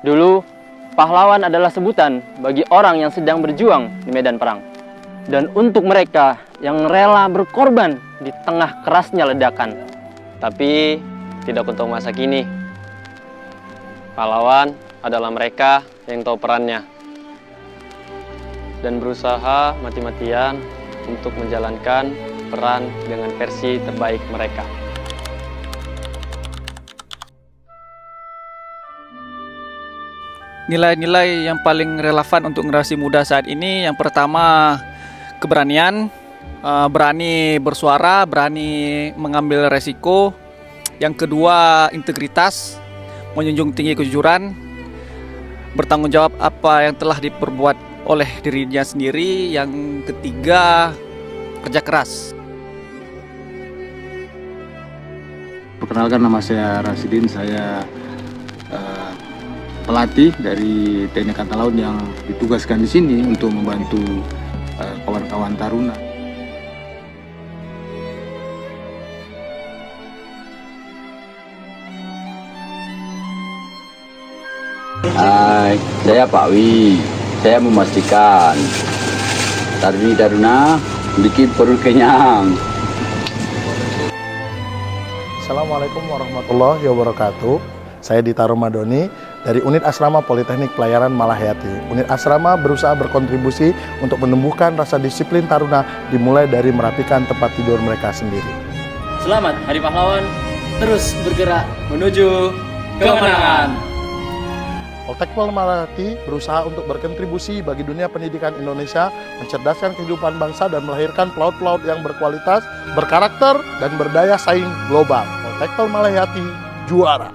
Dulu, pahlawan adalah sebutan bagi orang yang sedang berjuang di medan perang. Dan untuk mereka yang rela berkorban di tengah kerasnya ledakan. Tapi tidak untuk masa kini. Pahlawan adalah mereka yang tahu perannya dan berusaha mati-matian untuk menjalankan peran dengan versi terbaik mereka. Nilai-nilai yang paling relevan untuk generasi muda saat ini, yang pertama keberanian, berani bersuara, berani mengambil resiko. Yang kedua integritas, menjunjung tinggi kejujuran, bertanggung jawab apa yang telah diperbuat oleh dirinya sendiri. Yang ketiga kerja keras. Perkenalkan, nama saya Rasidin, saya pelatih dari TNI Angkatan Laut yang ditugaskan di sini untuk membantu kawan-kawan taruna. Hai, saya Pak Wi. Saya memastikan taruna bikin perut kenyang. Assalamualaikum warahmatullahi wabarakatuh. Saya Dita Romadoni dari Unit Asrama Politeknik Pelayaran Malahayati. Unit Asrama berusaha berkontribusi untuk menumbuhkan rasa disiplin taruna dimulai dari merapikan tempat tidur mereka sendiri. Selamat Hari Pahlawan, terus bergerak menuju kemenangan. Poltekpol Malahayati berusaha untuk berkontribusi bagi dunia pendidikan Indonesia, mencerdaskan kehidupan bangsa dan melahirkan pelaut-pelaut yang berkualitas, berkarakter, dan berdaya saing global. Poltekpol Malahayati juara.